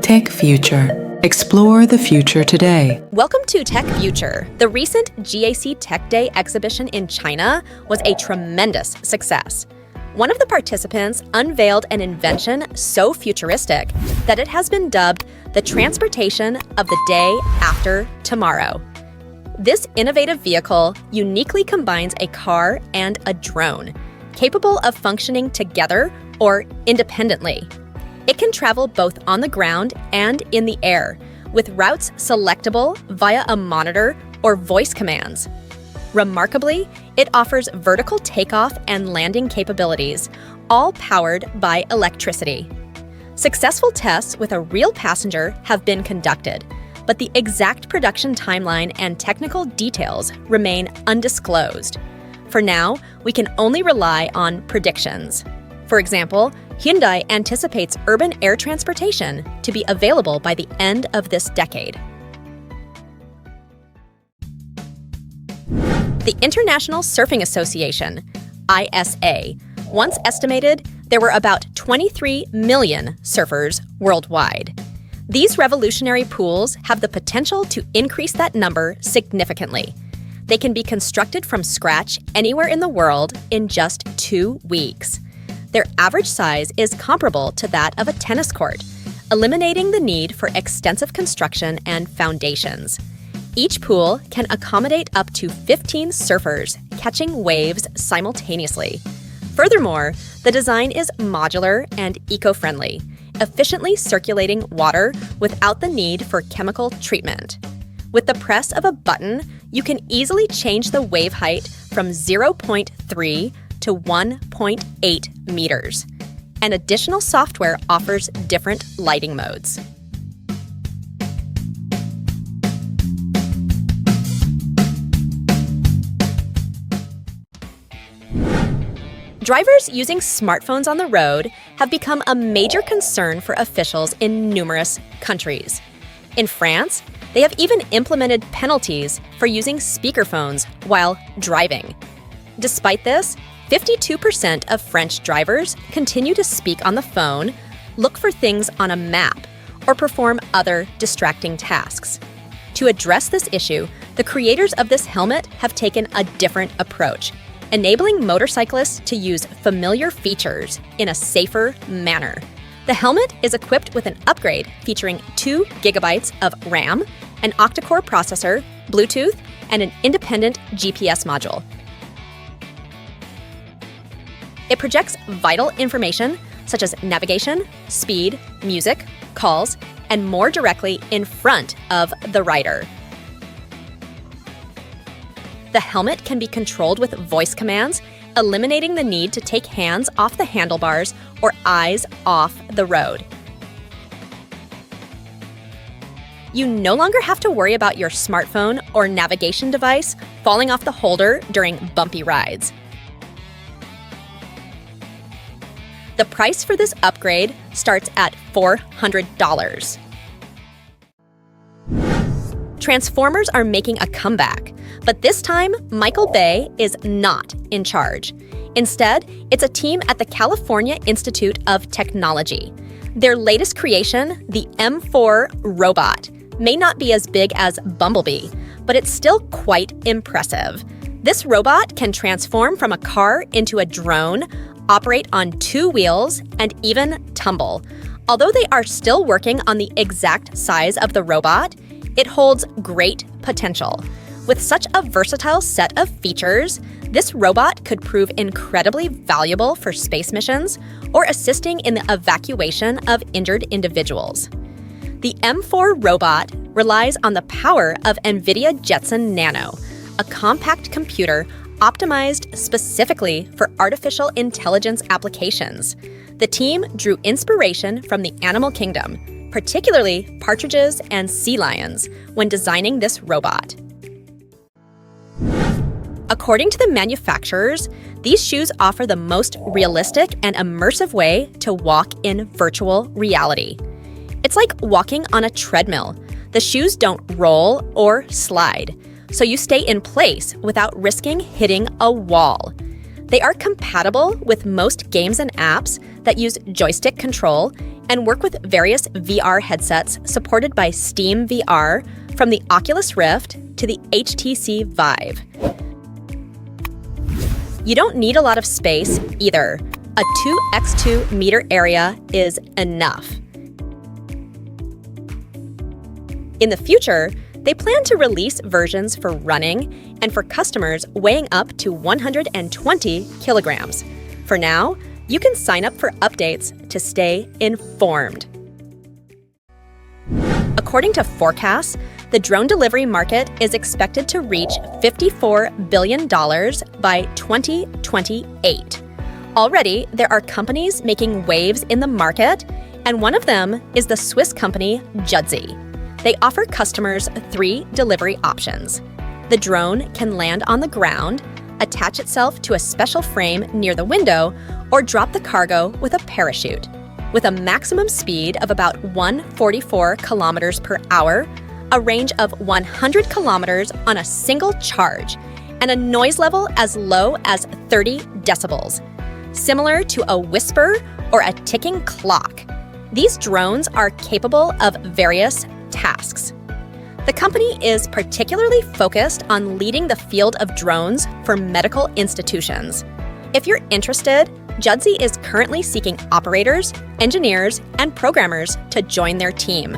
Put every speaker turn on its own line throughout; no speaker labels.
Tech Future. Explore the future today.
Welcome to Tech Future. The recent GAC Tech Day exhibition in China was a tremendous success. One of the participants unveiled an invention so futuristic that it has been dubbed the transportation of the day after tomorrow. This innovative vehicle uniquely combines a car and a drone, capable of functioning together or independently. It can travel both on the ground and in the air, with routes selectable via a monitor or voice commands. Remarkably, it offers vertical takeoff and landing capabilities, all powered by electricity. Successful tests with a real passenger have been conducted, but the exact production timeline and technical details remain undisclosed. For now, we can only rely on predictions. For example, Hyundai anticipates urban air transportation to be available by the end of this decade. The International Surfing Association, ISA, once estimated there were about 23 million surfers worldwide. These revolutionary pools have the potential to increase that number significantly. They can be constructed from scratch anywhere in the world in just 2 weeks. Their average size is comparable to that of a tennis court, eliminating the need for extensive construction and foundations. Each pool can accommodate up to 15 surfers catching waves simultaneously. Furthermore, the design is modular and eco-friendly, efficiently circulating water without the need for chemical treatment. With the press of a button, you can easily change the wave height from 0.3 to 1.8 meters. And additional software offers different lighting modes. Drivers using smartphones on the road have become a major concern for officials in numerous countries. In France, they have even implemented penalties for using speakerphones while driving. Despite this, 52% of French drivers continue to speak on the phone, look for things on a map, or perform other distracting tasks. To address this issue, the creators of this helmet have taken a different approach, enabling motorcyclists to use familiar features in a safer manner. The helmet is equipped with an upgrade featuring 2 gigabytes of RAM, an octa-core processor, Bluetooth, and an independent GPS module. It projects vital information such as navigation, speed, music, calls, and more directly in front of the rider. The helmet can be controlled with voice commands, eliminating the need to take hands off the handlebars or eyes off the road. You no longer have to worry about your smartphone or navigation device falling off the holder during bumpy rides. The price for this upgrade starts at $400. Transformers are making a comeback, but this time, Michael Bay is not in charge. Instead, it's a team at the California Institute of Technology. Their latest creation, the M4 robot, may not be as big as Bumblebee, but it's still quite impressive. This robot can transform from a car into a drone, operate on 2 wheels, and even tumble. Although they are still working on the exact size of the robot, it holds great potential. With such a versatile set of features, this robot could prove incredibly valuable for space missions or assisting in the evacuation of injured individuals. The M4 robot relies on the power of NVIDIA Jetson Nano, a compact computer optimized specifically for artificial intelligence applications. The team drew inspiration from the animal kingdom, particularly partridges and sea lions, when designing this robot. According to the manufacturers, these shoes offer the most realistic and immersive way to walk in virtual reality. It's like walking on a treadmill. The shoes don't roll or slide, so you stay in place without risking hitting a wall. They are compatible with most games and apps that use joystick control and work with various VR headsets supported by Steam VR, from the Oculus Rift to the HTC Vive. You don't need a lot of space either. A 2x2 meter area is enough. In the future, they plan to release versions for running and for customers weighing up to 120 kilograms. For now, you can sign up for updates to stay informed. According to forecasts, the drone delivery market is expected to reach $54 billion by 2028. Already, there are companies making waves in the market, and one of them is the Swiss company Judzy. They offer customers 3 delivery options. The drone can land on the ground, attach itself to a special frame near the window, or drop the cargo with a parachute. With a maximum speed of about 144 kilometers per hour, a range of 100 kilometers on a single charge, and a noise level as low as 30 decibels, similar to a whisper or a ticking clock. These drones are capable of various tasks. The company is particularly focused on leading the field of drones for medical institutions. If you're interested, Judzy is currently seeking operators, engineers, and programmers to join their team.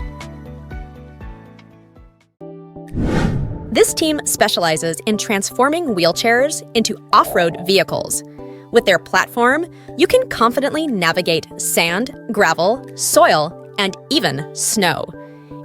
This team specializes in transforming wheelchairs into off-road vehicles. With their platform, you can confidently navigate sand, gravel, soil, and even snow.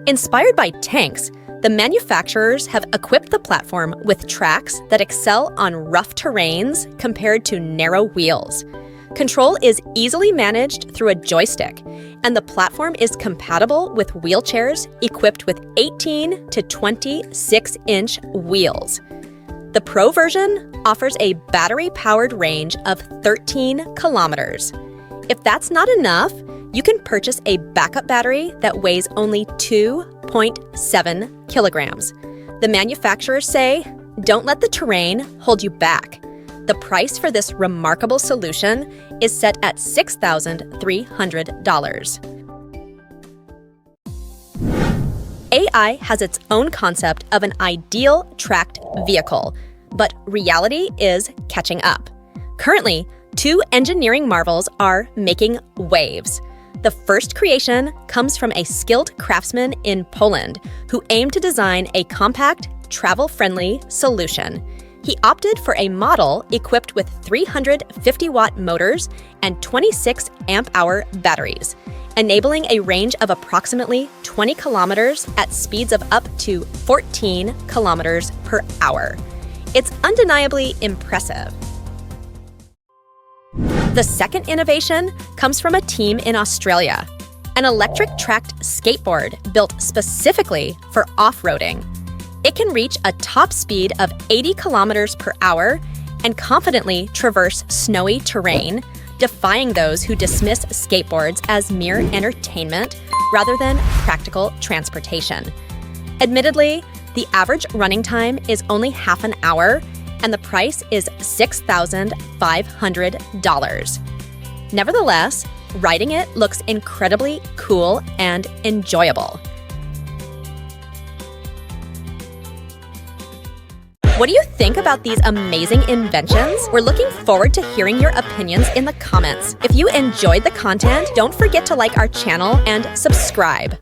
Inspired by tanks, the manufacturers have equipped the platform with tracks that excel on rough terrains compared to narrow wheels. Control is easily managed through a joystick, and the platform is compatible with wheelchairs equipped with 18 to 26-inch wheels. The Pro version offers a battery-powered range of 13 kilometers. If that's not enough, you can purchase a backup battery that weighs only 2.7 kilograms. The manufacturers say, don't let the terrain hold you back. The price for this remarkable solution is set at $6,300. AI has its own concept of an ideal tracked vehicle, but reality is catching up. Currently, 2 engineering marvels are making waves. The first creation comes from a skilled craftsman in Poland who aimed to design a compact, travel-friendly solution. He opted for a model equipped with 350-watt motors and 26 amp-hour batteries, enabling a range of approximately 20 kilometers at speeds of up to 14 kilometers per hour. It's undeniably impressive. The second innovation comes from a team in Australia, an electric-tracked skateboard built specifically for off-roading. It can reach a top speed of 80 kilometers per hour and confidently traverse snowy terrain, defying those who dismiss skateboards as mere entertainment rather than practical transportation. Admittedly, the average running time is only half an hour, and the price is $6,500. Nevertheless, riding it looks incredibly cool and enjoyable. What do you think about these amazing inventions? We're looking forward to hearing your opinions in the comments. If you enjoyed the content, don't forget to like our channel and subscribe.